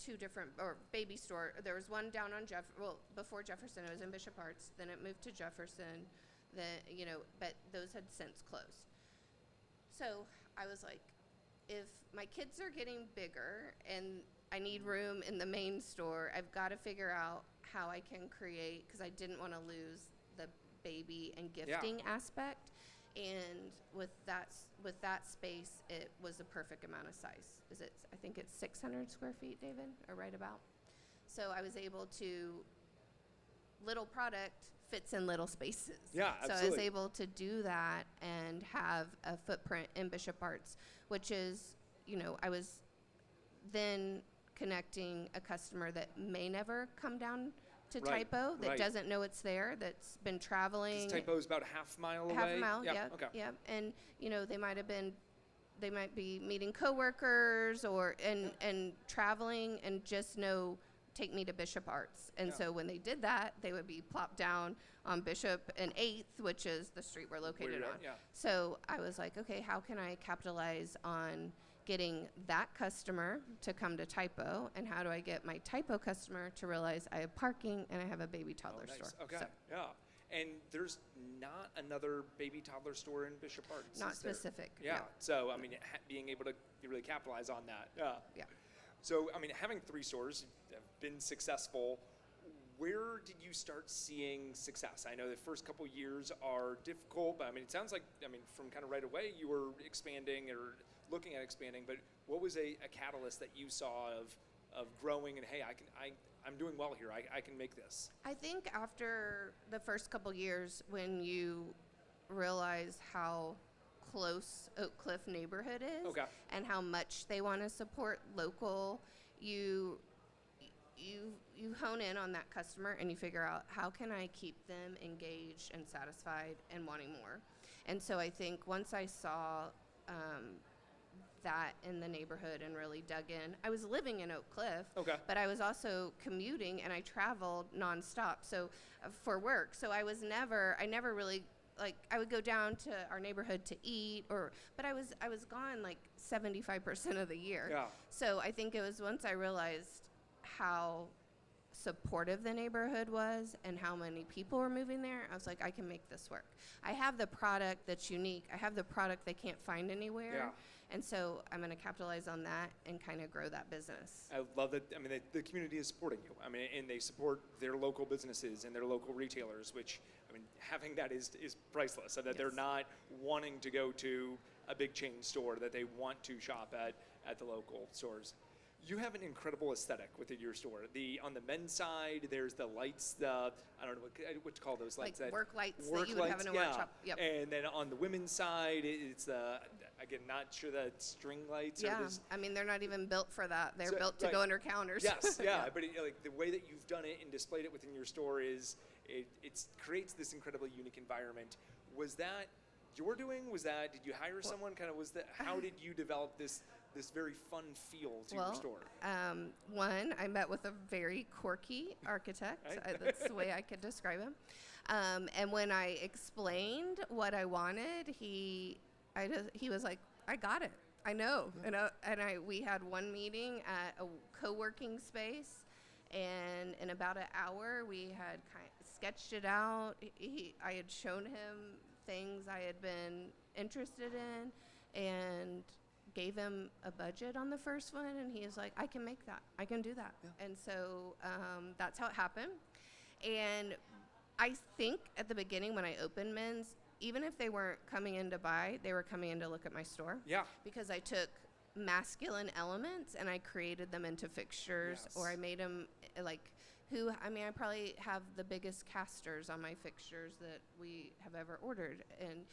two different, or baby store. There was one down on before Jefferson, it was in Bishop Arts. Then it moved to Jefferson. But those had since closed. So I was like, if my kids are getting bigger and I need room in the main store, I've got to figure out how I can create, because I didn't want to lose the baby and gifting aspect. And with that space, it was the perfect amount of size. I think it's 600 square feet, David, or right about. So I was able to, little product fits in little spaces. Yeah, absolutely. So I was able to do that and have a footprint in Bishop Arts, which is, I was then connecting a customer that may never come down to Right, Typo, that right. doesn't know it's there, that's been traveling. Typo's about a half mile away. Half a mile, Yep, okay. Yep. And they might be meeting coworkers and traveling and just know, take me to Bishop Arts. And so when they did that, they would be plopped down on Bishop and 8th, which is the street we're located on. Yeah. So I was like, okay, how can I capitalize on getting that customer to come to Typo, and how do I get my Typo customer to realize I have parking and I have a baby toddler Nice. store? Okay. So, Yeah. And there's not another baby toddler store in Bishop Arts. not is there? specific. Yeah. no. So, being able to really capitalize on that. Yeah. Yeah. So, having 3 stores have been successful. Where did you start seeing success? I know the first couple years are difficult, but it sounds like, from kind of right away you were expanding or looking at expanding, but what was a catalyst that you saw of growing and, hey, I'm doing well here, I can make this? I think after the first couple years, when you realize how close Oak Cliff neighborhood is, Okay. and how much they want to support local, you hone in on that customer and you figure out, how can I keep them engaged and satisfied and wanting more. And so I think once I saw that in the neighborhood and really dug in, I was living in Oak Cliff, Okay. but I was also commuting, and I traveled nonstop, so for work. So I never really, I would go down to our neighborhood to eat, but I was gone 75% of the year. Yeah. So I think it was once I realized how supportive the neighborhood was and how many people were moving there, I was like, I can make this work. I have the product that's unique. I have the product they can't find anywhere. And so I'm going to capitalize on that and kind of grow that business. I love that. I mean, the community is supporting you. I mean, and they support their local businesses and their local retailers, which, I mean, having that is priceless. So that they're Yes. not wanting to go to a big chain store, that they want to shop at the local stores. You have an incredible aesthetic within your store. On the men's side, there's the lights, I don't know what to call those lights. Like work lights that work you would have lights, in a yeah. workshop. Yep. And then on the women's side, it's the, again, not sure that string lights or Yeah, this. I mean, they're not even built for that. They're So- built to right. go under counters. Yes, yeah, but like the way that you've done it and displayed it within your store is it creates this incredibly unique environment. Was that your doing? Was that, did you hire someone? Kind of was that, how did you develop this very fun feel to your store? One, I met with a very quirky architect. Right. That's the way I could describe him. And when I explained what I wanted, he was like, "I got it. I know." We had one meeting at a co-working space, and in about an hour, we had sketched it out. I had shown him things I had been interested in, and gave him a budget on the first one, and he was like, "I can make that. I can do that." Yeah. And so that's how it happened. And I think at the beginning when I opened men's, even if they weren't coming in to buy, they were coming in to look at my store. Yeah. Because I took masculine elements and I created them into fixtures, Yes. or I made them I probably have the biggest casters on my fixtures that we have ever ordered. And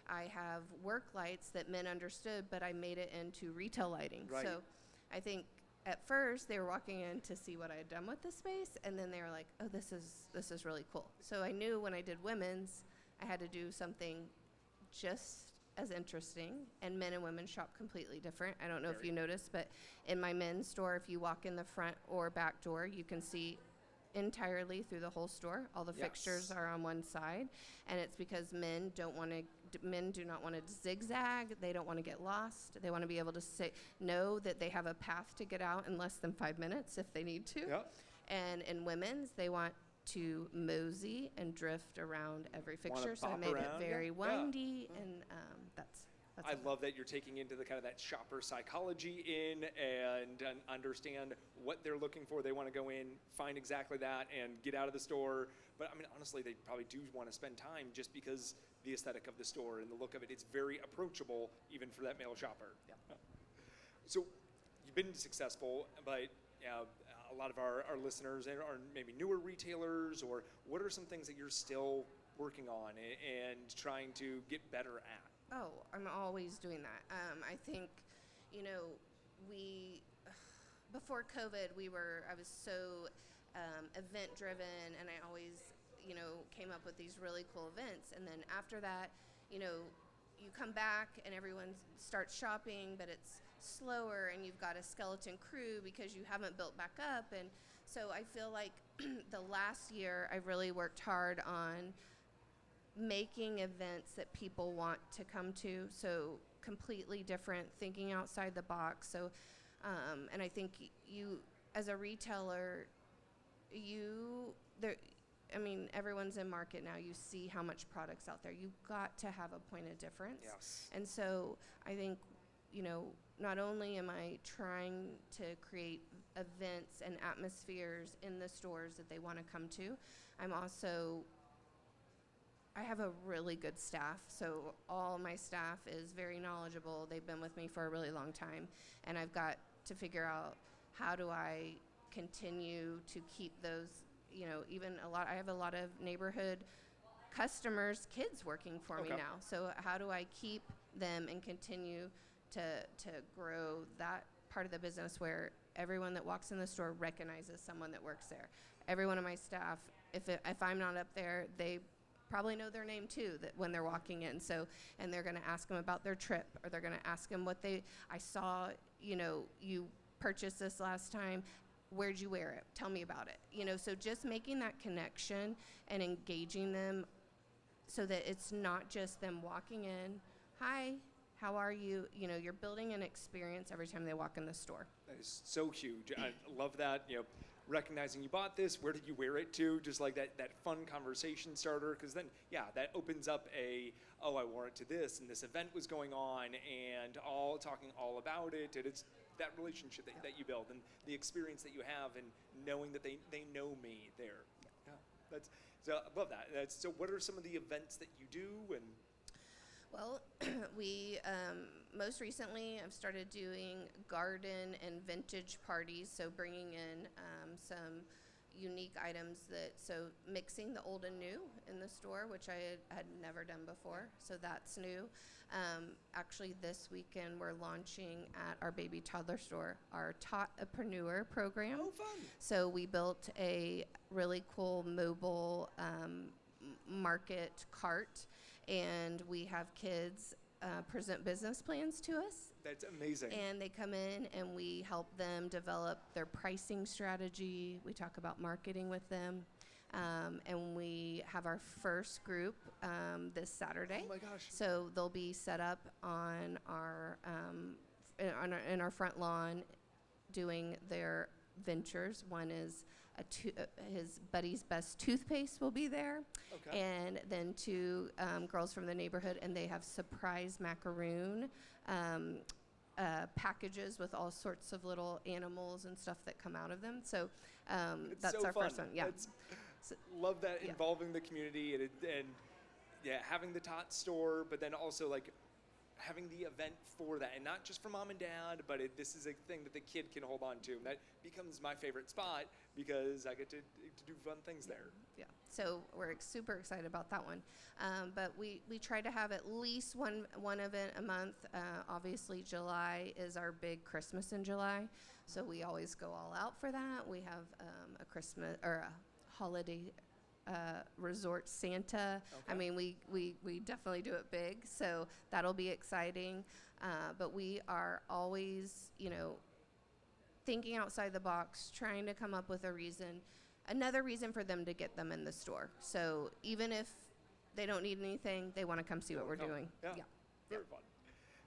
I have work lights that men understood, but I made it into retail lighting. Right. So I think at first they were walking in to see what I had done with the space, and then they were like, "Oh, this is really cool." So I knew when I did women's, I had to do something just as interesting, and men and women shop completely different. I don't know if you noticed, but in my men's store, if you walk in the front or back door, you can see entirely through the whole store. All the fixtures are on one side, and it's because men do not want to zigzag. They don't want to get lost. They want to be able to know that they have a path to get out in less than 5 minutes if they need to. Yep. And in women's, they want to mosey and drift around every fixture. So I bop made around, it very yeah. windy, and that's I love that you're taking into the kind of that shopper psychology and understand what they're looking for. They want to go in, find exactly that, and get out of the store. But I mean, honestly, they probably do want to spend time just because the aesthetic of the store and the look of it. It's very approachable, even for that male shopper. Yeah. So you've been successful, but a lot of our listeners are maybe newer retailers, or what are some things that you're still working on and trying to get better at? Oh, I'm always doing that. I think, before COVID, I was so event driven, and I always, came up with these really cool events. And then after that, you come back and everyone starts shopping, but it's slower, and you've got a skeleton crew because you haven't built back up. And so I feel like the last year I've really worked hard on making events that people want to come to, so completely different, thinking outside the box. So, and I think you, as a retailer, everyone's in market now. You see how much product's out there. You've got to have a point of difference. Yes. And so I think, not only am I trying to create events and atmospheres in the stores that they want to come to, I have a really good staff, so all my staff is very knowledgeable. They've been with me for a really long time, and I've got to figure out how do I continue to keep those, I have a lot of neighborhood customers, kids working for me now. So how do I keep them and continue to grow that part of the business where everyone that walks in the store recognizes someone that works there? Every one of my staff, if I'm not up there, they probably know their name too, that when they're walking in. So, and they're going to ask them about their trip, or they're going to ask them I saw, you purchased this last time. Where'd you wear it? Tell me about it. So just making that connection and engaging them so that it's not just them walking in, "Hi, how are you?" You're building an experience every time they walk in the store. That is so huge. I love that. recognizing you bought this, where did you wear it to? Just like that fun conversation starter, because then, yeah, that opens up oh, I wore it to this, and this event was going on, and talking all about it, and it's that relationship that you build, and the experience that you have, and knowing that they know me there. Yeah, so I love that. So what are some of the events that you do? And Well, we most recently I've started doing garden and vintage parties, so bringing in some unique items mixing the old and new in the store, which I had never done before, so that's new. Actually, this weekend we're launching at our baby toddler store our Tot-apreneur program. oh, fun. So we built a really cool mobile market cart, and we have kids present business plans to us. That's amazing. And they come in and we help them develop their pricing strategy. We talk about marketing with them. And we have our first group this Saturday. Oh my gosh. So they'll be set up on in our front lawn doing their ventures. One is his buddy's best toothpaste will be there. Okay. And then two girls from the neighborhood, and they have surprise macaroon packages with all sorts of little animals and stuff that come out of them. So that's so our fun. first one. Yeah. Love that, Yeah. involving the community and yeah, having the Tot store, but then also like having the event for that, and not just for mom and dad, but this is a thing that the kid can hold on to. And that becomes my favorite spot because I get to do fun things there. Yeah, so we're super excited about that one. But we try to have at least one event a month. Obviously, July is our big Christmas in July, so we always go all out for that. We have a Christmas or a holiday resort Santa. Okay. I mean, we definitely do it big, so that'll be exciting. But we are always, thinking outside the box, trying to come up with another reason for them to get them in the store. So even if they don't need anything, they want to come see what we're doing. Yeah. Very fun.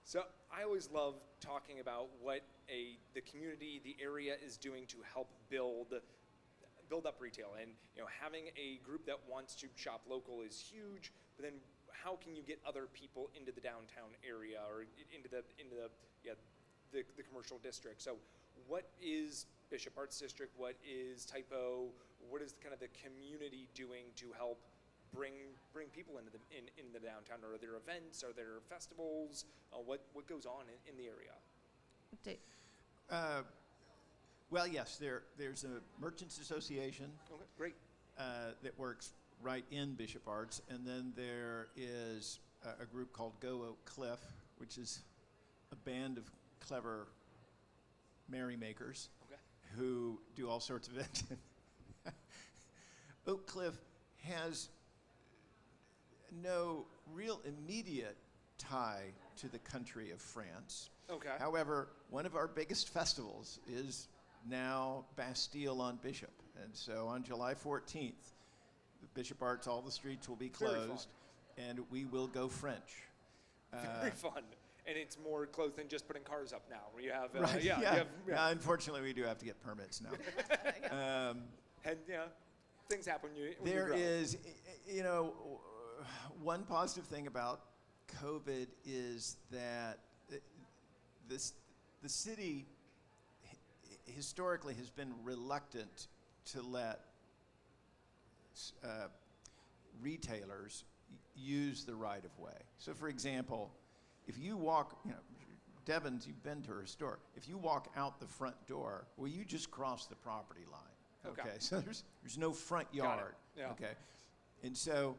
So I always love talking about what the community, the area is doing to help build up retail, and having a group that wants to shop local is huge. But then, how can you get other people into the downtown area or into the commercial district? So, what is Bishop Arts District? What is Typo? What is kind of the community doing to help bring people into the downtown? Are there events? Are there festivals? What goes on in the area? Well, yes, there's a Merchants Association Okay, great. that works right in Bishop Arts, and then there is a group called Go Oak Cliff, which is a band of clever merrymakers Okay. who do all sorts of events. Oak Cliff has no real immediate tie to the country of France. Okay. However, one of our biggest festivals is now Bastille on Bishop. And so on July 14th, Bishop Arts, all the streets will be Very fun. closed, and we will go French. Very fun. And it's more close than just putting cars up now. Where you have, Right, you yeah. have, Unfortunately, we do have to get permits now. and things happen. When you There grow. is, one positive thing about COVID is that the city historically has been reluctant to let retailers use the right of way. So, for example, if you walk, Devon's, you've been to her store. If you walk out the front door, well, you just cross the property line. Okay. Okay. So there's no front yard. Yeah. Okay. And so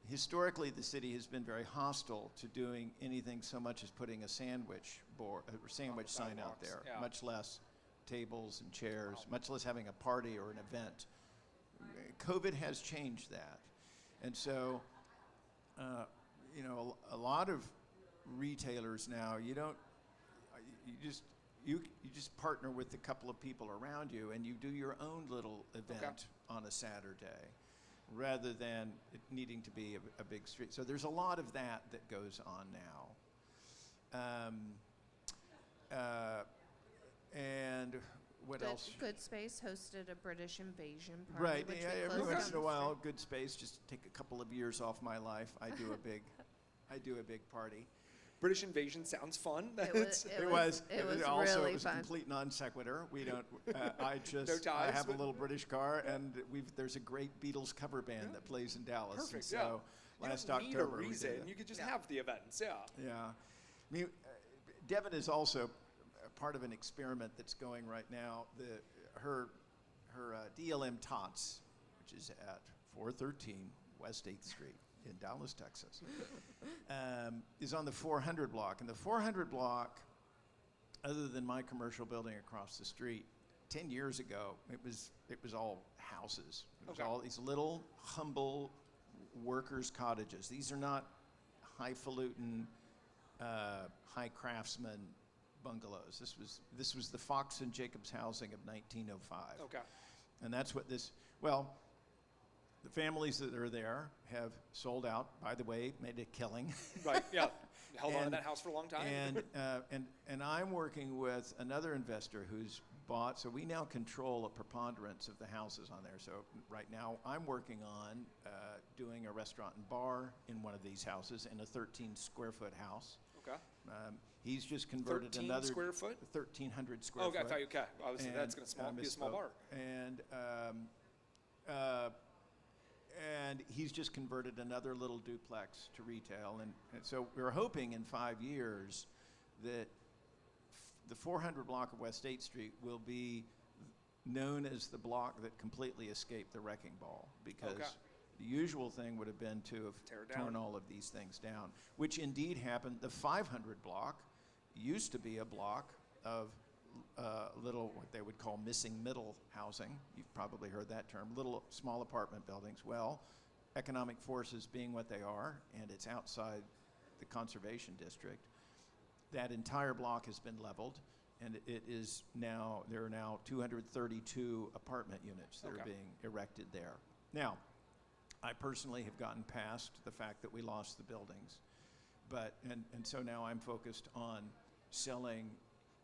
historically, the city has been very hostile to doing anything so much as putting a sandwich board, or sandwich sign out sidewalks, there, yeah. much less tables and chairs, much less having a party or an event. COVID has changed that. And so, a lot of retailers now, you just partner with a couple of people around you, and you do your own little event on a Saturday, rather than it needing to be a big street. So there's a lot of that goes on now. And what Good, else? Good Space hosted a British invasion party. Right. Which Yeah, we every closed once down in a the while, street. Good Space, just take a couple of years off my life. I do a big party. British Invasion sounds fun. It was also really it was fun. a complete non sequitur. We don't. I No just. I ties, have a but- little British car, and there's a great Beatles cover band that plays in Dallas. and Perfect. so Yeah. last you don't need a October we did reason. it. You could just have the events. Yeah. Yeah. I mean, Devon is also a part of an experiment that's going right now. Her DLM Tots, which is at 413 West 8th Street in Dallas, Texas, is on the 400 block. And the 400 block, other than my commercial building across the street, 10 years ago, it was all houses. It was Okay. all these little humble workers' cottages. These are not highfalutin, high craftsman bungalows. This was the Fox and Jacobs housing of 1905. Okay. And that's what well, the families that are there have sold out, by the way, made a killing. Right. Yeah. Held on to And- that house for a long time. And I'm working with another investor who's bought, so we now control a preponderance of the houses on there. So right now I'm working on doing a restaurant and bar in one of these houses in a 13 square foot house. Okay. He's just converted 13 another square foot? 1,300 square Okay. foot. Okay. Obviously, that's going to be a small bar. And he's just converted another little duplex to retail. And so we're hoping in 5 years that the 400 block of West 8th Street will be known as the block that completely escaped the wrecking ball, because Okay. the usual thing would have been to Tear have it down. torn all of these things down, which indeed happened. The 500 block used to be a block of little, what they would call missing middle housing. You've probably heard that term. Little small apartment buildings. Well, economic forces being what they are, and it's outside the conservation district, that entire block has been leveled, and there are now 232 apartment units that are Okay. being erected there. Now, I personally have gotten past the fact that we lost the buildings, and so now I'm focused on selling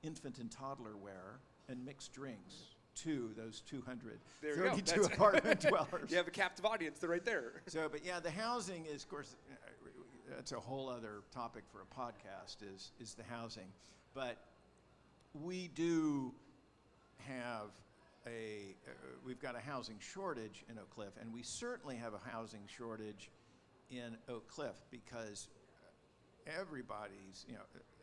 infant and toddler wear and mixed drinks to those There you go. 232 That's- apartment dwellers. You have a captive audience. They're right there. So, but yeah, the housing is, of course, that's a whole other topic for a podcast, is the housing. But we do have we've got a housing shortage in Oak Cliff, and we certainly have a housing shortage in Oak Cliff because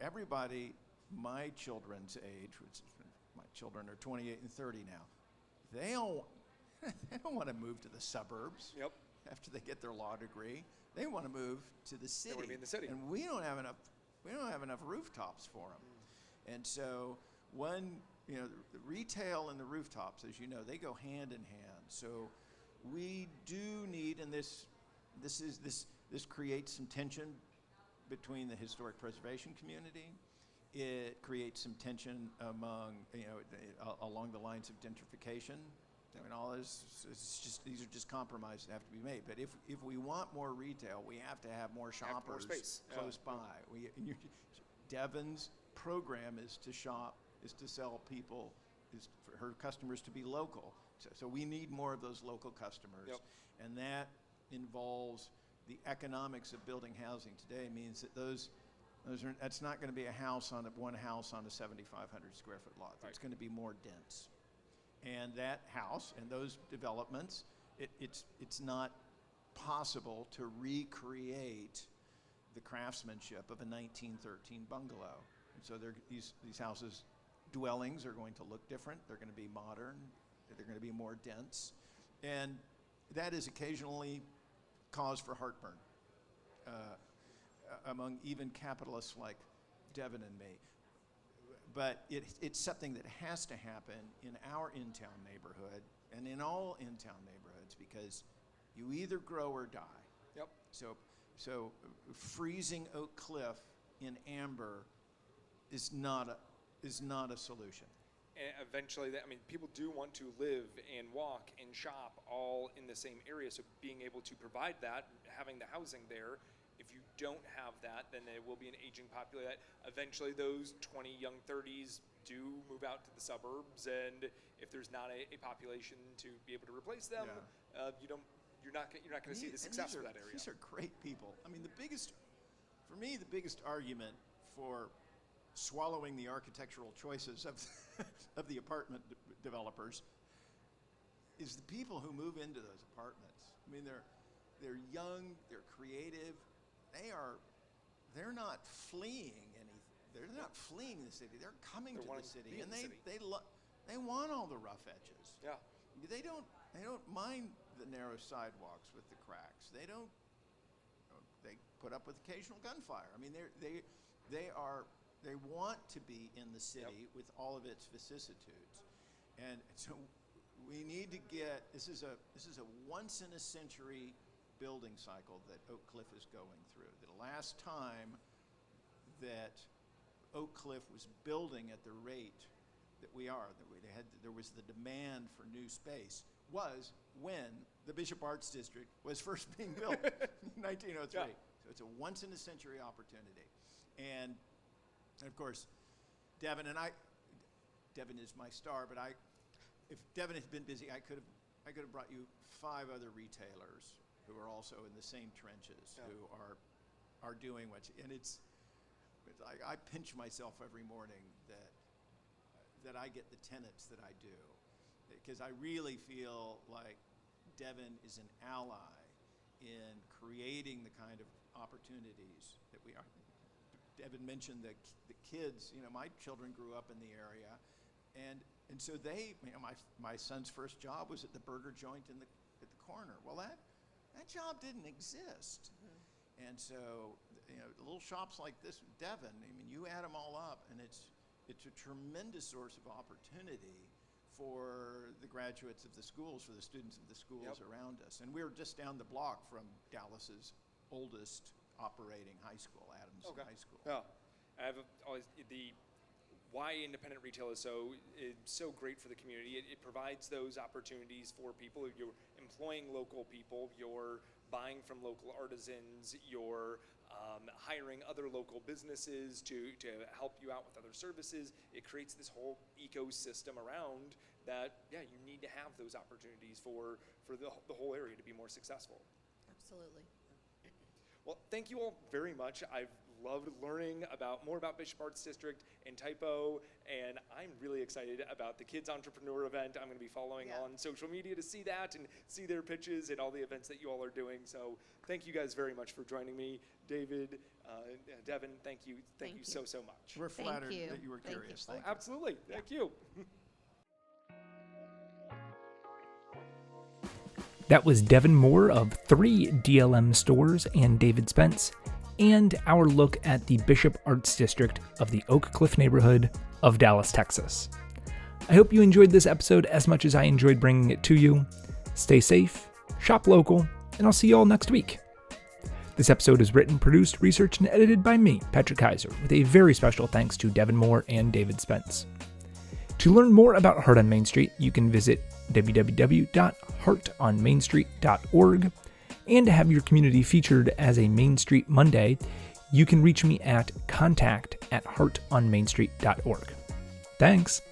everybody my children's age, which my children are 28 and 30 now, they don't want to move to the suburbs. Yep. After they get their law degree, they want to move to the city. wanna be in the city. And we don't have enough rooftops for them. And so the retail and the rooftops, as you know, they go hand in hand. So we do need, and this creates some tension between the historic preservation community. It creates some tension along the lines of gentrification. I mean, all this, these are just compromises that have to be made. But if we want more retail, we have to have more More shoppers space. Yeah. close by. Devon's program is to sell people, is for her customers to be local. So we need more of those local customers. Yep. And that involves the economics of building housing today means that that's not going to be one house on a 7,500 square foot lot. It's Right. going to be more dense. And that house and those developments, it's not possible to recreate the craftsmanship of a 1913 bungalow. And so these houses, dwellings are going to look different. They're going to be modern. They're going to be more dense. And that is occasionally cause for heartburn among even capitalists like Devon and me. But it's something that has to happen in our in-town neighborhood and in all in-town neighborhoods, because you either grow or die. Yep. So freezing Oak Cliff in amber is not a solution. And eventually, people do want to live and walk and shop all in the same area. So being able to provide that, having the housing there, if you don't have that, then there will be an aging population. Eventually, those 20 young 30s do move out to the suburbs, and if there's not a population to be able to replace them, you're not going to see the success of that area. These are great people. I mean, for me, the biggest argument for swallowing the architectural choices of the apartment developers is the people who move into those apartments. I mean, they're young, they're creative, they're not fleeing anything. They're not fleeing the city. They're coming to the city, and they want all the rough edges. Yeah. They don't mind the narrow sidewalks with the cracks. They put up with occasional gunfire. I mean, they want to be in the city with all of its vicissitudes, and so we need to get. This is a once in a century building cycle that Oak Cliff is going through. The last time that Oak Cliff was building at the rate that there was the demand for new space was when the Bishop Arts District was first being built in 1903. Yeah. So it's a once in a century opportunity. And of course, Devin is my star, but if Devin had been busy, I could have brought you 5 other retailers who are also in the same trenches, who are doing I pinch myself every morning that I get the tenants that I do, because I really feel like Devin is an ally in creating the kind of opportunities that we are. Devin mentioned the kids. My children grew up in the area, and so my son's first job was at the burger joint at the corner. Well, that job didn't exist, and so little shops like this, Devin. I mean, you add them all up, and it's a tremendous source of opportunity for the graduates of the schools, for the students of the schools around us. And we're just down the block from Dallas's oldest operating high school, Adams High School. Yeah, I have always why independent retail is so great for the community. It provides those opportunities for people. You're employing local people. You're buying from local artisans. You're hiring other local businesses to help you out with other services. It creates this whole ecosystem around that. Yeah, you need to have those opportunities for the whole area to be more successful. Absolutely. Well, thank you all very much. I've loved learning more about Bishop Arts District and Typo, and I'm really excited about the Kids Entrepreneur event. I'm going to be following on social media to see that and see their pitches and all the events that you all are doing. So thank you guys very much for joining me. David, Devin, thank you so much. We're flattered that you were curious. Thank you. Absolutely. Thank you. That was Devin Moore of 3 DLM stores and David Spence, and our look at the Bishop Arts District of the Oak Cliff neighborhood of Dallas, Texas. I hope you enjoyed this episode as much as I enjoyed bringing it to you. Stay safe, shop local, and I'll see you all next week. This episode is written, produced, researched, and edited by me, Patrick Kaiser, with a very special thanks to Devin Moore and David Spence. To learn more about Heart on Main Street, you can visit www.heartonmainstreet.org, and to have your community featured as a Main Street Monday, you can reach me at contact@heartonmainstreet.org. Thanks!